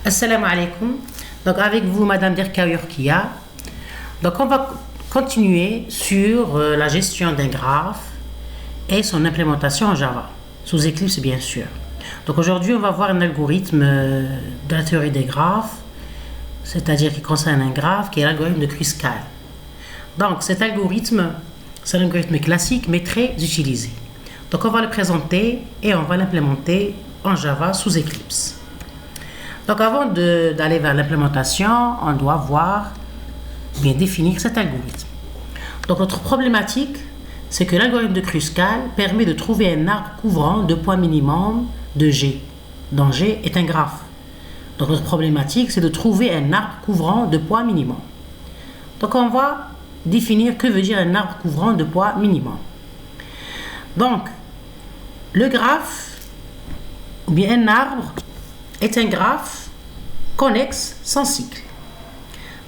Assalamu alaikum. Donc avec vous, Madame Derka Yurkia. Donc on va continuer sur la gestion d'un graphe et son implémentation en Java, sous Eclipse bien sûr. Donc aujourd'hui, on va voir un algorithme de la théorie des graphes, c'est-à-dire qui concerne un graphe, qui est l'algorithme de Kruskal. Donc cet algorithme, c'est un algorithme classique mais très utilisé. Donc on va le présenter et on va l'implémenter en Java sous Eclipse. Donc avant d'aller vers l'implémentation, on doit bien définir cet algorithme. Donc notre problématique, c'est que l'algorithme de Kruskal permet de trouver un arbre couvrant de points minimum de G, dont G est un graphe. Donc notre problématique, c'est de trouver un arbre couvrant de points minimum. Donc on va définir que veut dire un arbre couvrant de points minimum. Donc le graphe, ou bien un arbre, est un graphe connexe sans cycle.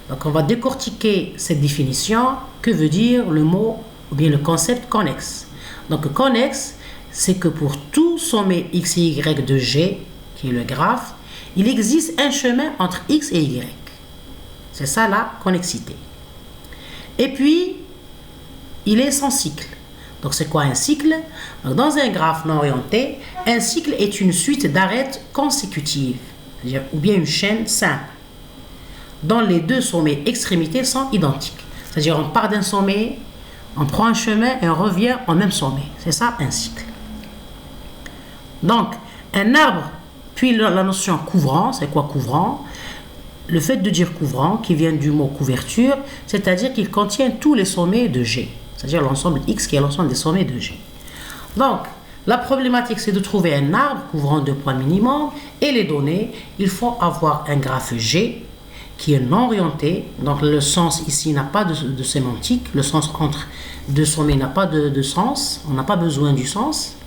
Donc on va décortiquer cette définition. Que veut dire le mot ou bien le concept connexe? Donc connexe, c'est que pour tout sommet x et y de G, qui est le graphe, il existe un chemin entre x et y. C'est ça la connexité. Et puis, il est sans cycle. Donc c'est quoi un cycle? Donc, dans un graphe non orienté, un cycle est une suite d'arêtes consécutives, c'est-à-dire ou bien une chaîne simple, dont les deux sommets extrémités sont identiques. C'est-à-dire on part d'un sommet, on prend un chemin et on revient au même sommet. C'est ça un cycle. Donc un arbre, puis la notion couvrant, c'est quoi couvrant? Le fait de dire couvrant, qui vient du mot couverture, c'est-à-dire qu'il contient tous les sommets de G. C'est-à-dire l'ensemble X qui est l'ensemble des sommets de G. Donc, la problématique, c'est de trouver un arbre couvrant deux points minimum et les données. Il faut avoir un graphe G qui est non orienté. Donc, le sens ici n'a pas de sémantique. Le sens entre deux sommets n'a pas de sens. On n'a pas besoin du sens.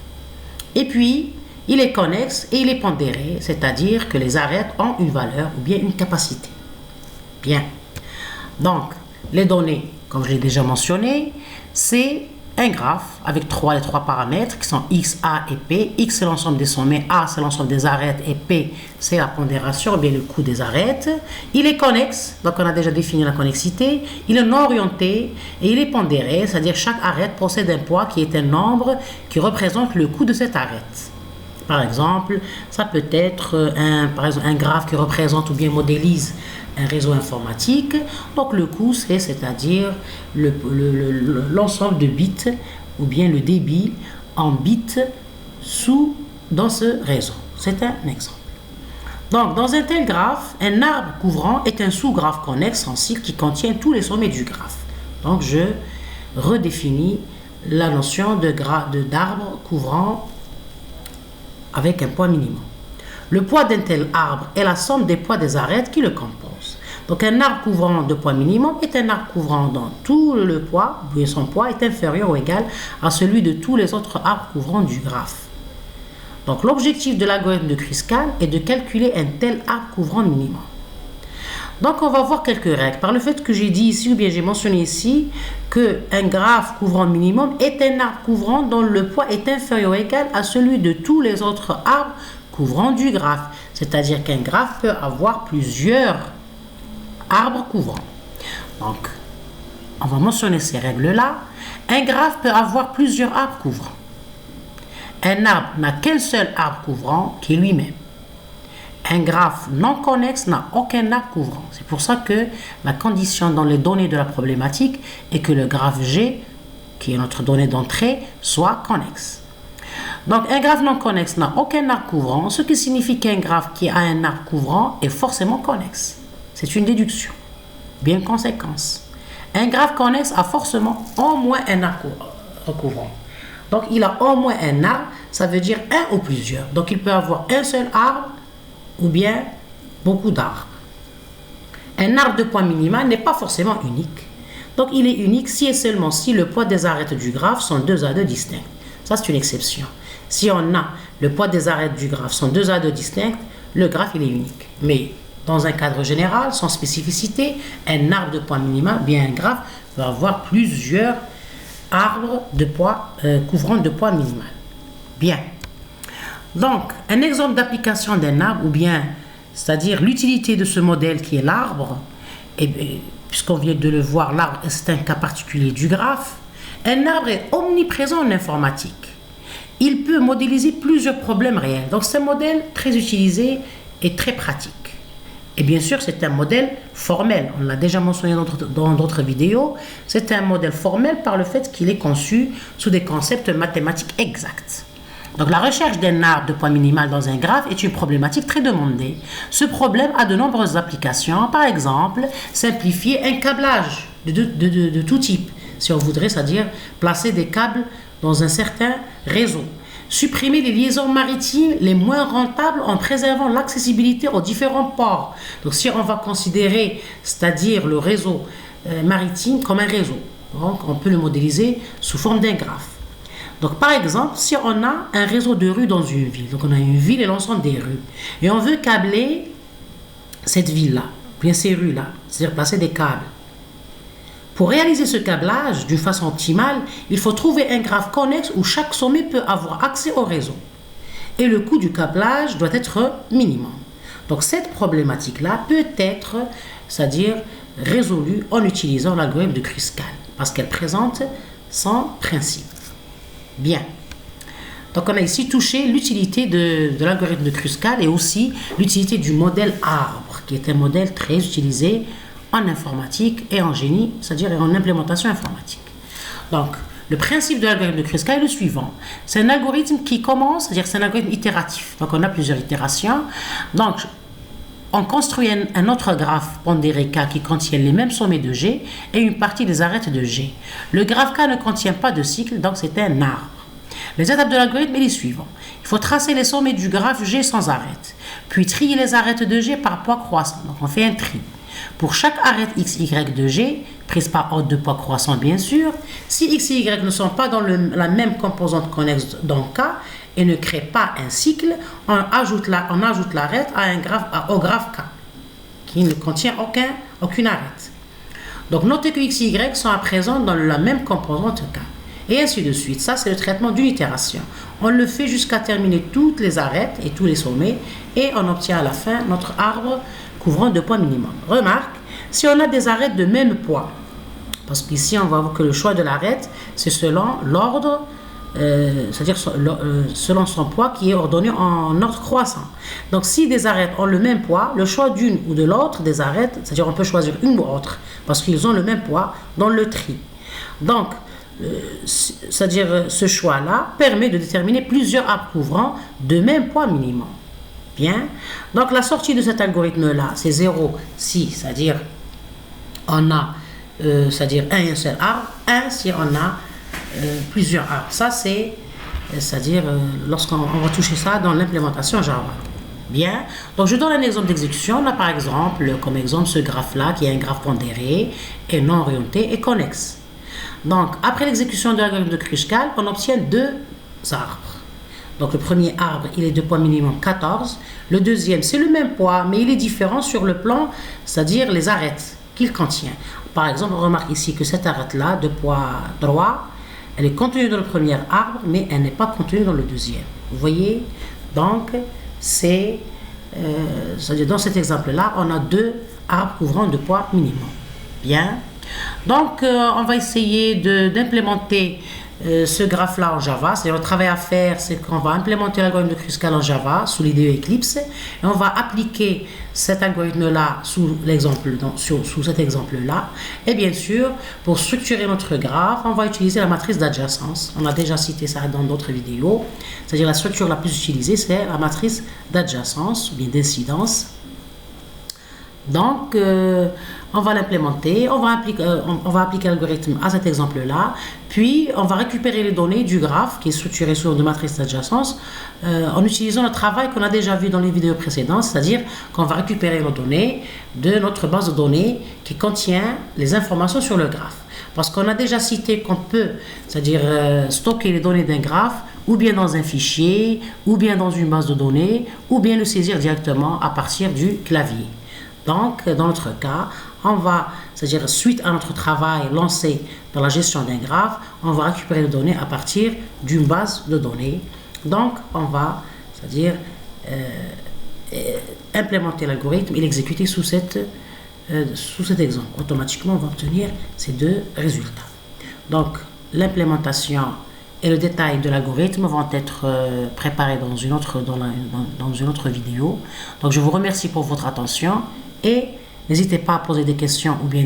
Et puis, il est connexe et il est pondéré, c'est-à-dire que les arêtes ont une valeur ou bien une capacité. Bien. Donc, les données, comme je l'ai déjà mentionné, c'est un graphe avec les trois paramètres qui sont x, a et p. X, c'est l'ensemble des sommets, a, c'est l'ensemble des arêtes et p, c'est la pondération, ou bien le coût des arêtes. Il est connexe, donc on a déjà défini la connexité. Il est non orienté et il est pondéré, c'est-à-dire chaque arête possède un poids qui est un nombre qui représente le coût de cette arête. Par exemple, ça peut être un graphe qui représente ou bien modélise un réseau informatique. Donc le coût, c'est-à-dire l'ensemble de bits ou bien le débit en bits dans ce réseau. C'est un exemple. Donc dans un tel graphe, un arbre couvrant est un sous-graphe connexe en cycle qui contient tous les sommets du graphe. Donc je redéfinis la notion d'arbre couvrant avec un poids minimum. Le poids d'un tel arbre est la somme des poids des arêtes qui le composent. Donc un arbre couvrant de poids minimum est un arbre couvrant dont tout le poids, ou son poids, est inférieur ou égal à celui de tous les autres arbres couvrants du graphe. Donc l'objectif de l'algorithme de Kruskal est de calculer un tel arbre couvrant minimum. Donc on va voir quelques règles. Par le fait que j'ai dit ici, ou bien j'ai mentionné ici, qu'un graphe couvrant minimum est un arbre couvrant dont le poids est inférieur ou égal à celui de tous les autres arbres couvrants du graphe. C'est-à-dire qu'un graphe peut avoir plusieurs arbres couvrants. Donc, on va mentionner ces règles-là. Un graphe peut avoir plusieurs arbres couvrants. Un arbre n'a qu'un seul arbre couvrant qui est lui-même. Un graphe non connexe n'a aucun arbre couvrant. C'est pour ça que la condition dans les données de la problématique est que le graphe G, qui est notre donnée d'entrée, soit connexe. Donc un graphe non connexe n'a aucun arbre couvrant, ce qui signifie qu'un graphe qui a un arbre couvrant est forcément connexe. C'est une déduction. Bien conséquence. Un graphe connexe a forcément au moins un arbre couvrant. Donc il a au moins un arbre, ça veut dire un ou plusieurs. Donc il peut avoir un seul arbre ou bien beaucoup d'arbres. Un arbre de poids minimal n'est pas forcément unique. Donc il est unique si et seulement si le poids des arêtes du graphe sont deux A2 distincts. Ça c'est une exception. Si on a le poids des arêtes du graphe sont deux A2 distincts, le graphe il est unique. Mais dans un cadre général, sans spécificité, un arbre de poids minimal, bien un graphe, va avoir plusieurs arbres de poids couvrant de poids minimal. Bien. Donc, un exemple d'application d'un arbre ou bien c'est-à-dire l'utilité de ce modèle qui est l'arbre, et puisqu'on vient de le voir, l'arbre c'est un cas particulier du graphe. Un arbre est omniprésent en informatique. Il peut modéliser plusieurs problèmes réels. Donc c'est un modèle très utilisé et très pratique. Et bien sûr, c'est un modèle formel. On l'a déjà mentionné dans d'autres vidéos. C'est un modèle formel par le fait qu'il est conçu sous des concepts mathématiques exacts. Donc la recherche d'un arbre de poids minimal dans un graphe est une problématique très demandée. Ce problème a de nombreuses applications. Par exemple, simplifier un câblage de tout type, si on voudrait, c'est-à-dire placer des câbles dans un certain réseau. Supprimer les liaisons maritimes les moins rentables en préservant l'accessibilité aux différents ports. Donc si on va considérer, c'est-à-dire le réseau maritime comme un réseau, donc on peut le modéliser sous forme d'un graphe. Donc par exemple, si on a un réseau de rues dans une ville, donc on a une ville et l'ensemble des rues, et on veut câbler cette ville-là, bien ces rues-là, c'est-à-dire placer des câbles. Pour réaliser ce câblage d'une façon optimale, il faut trouver un graphe connexe où chaque sommet peut avoir accès au réseau. Et le coût du câblage doit être minimum. Donc cette problématique-là peut être, c'est-à-dire résolue en utilisant l'algorithme de Kruskal, parce qu'elle présente son principe. Bien. Donc on a ici touché l'utilité de l'algorithme de Kruskal et aussi l'utilité du modèle arbre, qui est un modèle très utilisé en informatique et en génie, c'est-à-dire en implémentation informatique. Donc, le principe de l'algorithme de Kruskal est le suivant. C'est un algorithme qui commence, c'est-à-dire c'est un algorithme itératif. Donc, on a plusieurs itérations. Donc, on construit un autre graphe pondéré K qui contient les mêmes sommets de G et une partie des arêtes de G. Le graphe K ne contient pas de cycle, donc c'est un arbre. Les étapes de l'algorithme sont les suivantes. Il faut tracer les sommets du graphe G sans arête, puis trier les arêtes de G par poids croissant. Donc, on fait un tri. Pour chaque arête XY de G, prise par ordre de poids croissant bien sûr, si X et Y ne sont pas dans la même composante connexe dans K et ne créent pas un cycle, on ajoute l'arête au graphe K, qui ne contient aucune arête. Donc notez que X et Y sont à présent dans la même composante K. Et ainsi de suite. Ça, c'est le traitement d'une itération. On le fait jusqu'à terminer toutes les arêtes et tous les sommets et on obtient à la fin notre arbre couvrant de poids minimum. Remarque, si on a des arêtes de même poids, parce qu'ici on va voir que le choix de l'arête, c'est selon l'ordre, c'est-à-dire selon son poids qui est ordonné en ordre croissant. Donc si des arêtes ont le même poids, le choix d'une ou de l'autre des arêtes, c'est-à-dire on peut choisir une ou autre, parce qu'ils ont le même poids dans le tri. Donc, c'est-à-dire ce choix-là permet de déterminer plusieurs arbres couvrants de même poids minimum. Bien. Donc la sortie de cet algorithme-là, c'est 0 si, c'est-à-dire on a c'est-à-dire un seul arbre, 1 si on a plusieurs arbres. Ça c'est, c'est-à-dire lorsqu'on va toucher ça dans l'implémentation Java. Bien. Donc je donne un exemple d'exécution. On a par exemple, comme exemple, ce graphe-là qui est un graphe pondéré et non orienté et connexe. Donc après l'exécution de l'algorithme de Kruskal, on obtient deux arbres. Donc le premier arbre, il est de poids minimum 14. Le deuxième, c'est le même poids, mais il est différent sur le plan, c'est-à-dire les arêtes qu'il contient. Par exemple, on remarque ici que cette arête-là, de poids droit, elle est contenue dans le premier arbre, mais elle n'est pas contenue dans le deuxième. Vous voyez? Donc, c'est-à-dire dans cet exemple-là, on a deux arbres couvrant de poids minimum. Bien. Donc, on va essayer d'implémenter ce graphe-là en Java. C'est-à-dire le travail à faire, c'est qu'on va implémenter l'algorithme de Kruskal en Java sous l'IDE Eclipse et on va appliquer cet algorithme-là sous cet exemple-là. Et bien sûr, pour structurer notre graphe, on va utiliser la matrice d'adjacence. On a déjà cité ça dans d'autres vidéos. C'est-à-dire la structure la plus utilisée, c'est la matrice d'adjacence ou bien d'incidence. Donc, on va l'implémenter, on va appliquer l'algorithme à cet exemple-là, puis on va récupérer les données du graphe qui est structuré sur une matrice d'adjacence en utilisant le travail qu'on a déjà vu dans les vidéos précédentes, c'est-à-dire qu'on va récupérer les données de notre base de données qui contient les informations sur le graphe. Parce qu'on a déjà cité qu'on peut, c'est-à-dire stocker les données d'un graphe ou bien dans un fichier, ou bien dans une base de données, ou bien le saisir directement à partir du clavier. Donc, dans notre cas, on va, c'est-à-dire suite à notre travail lancé dans la gestion d'un graphe, on va récupérer les données à partir d'une base de données. Donc, on va, c'est-à-dire implémenter l'algorithme et l'exécuter sous cet exemple. Automatiquement, on va obtenir ces deux résultats. Donc, l'implémentation et le détail de l'algorithme vont être préparés dans une autre vidéo. Donc, je vous remercie pour votre attention et n'hésitez pas à poser des questions ou bien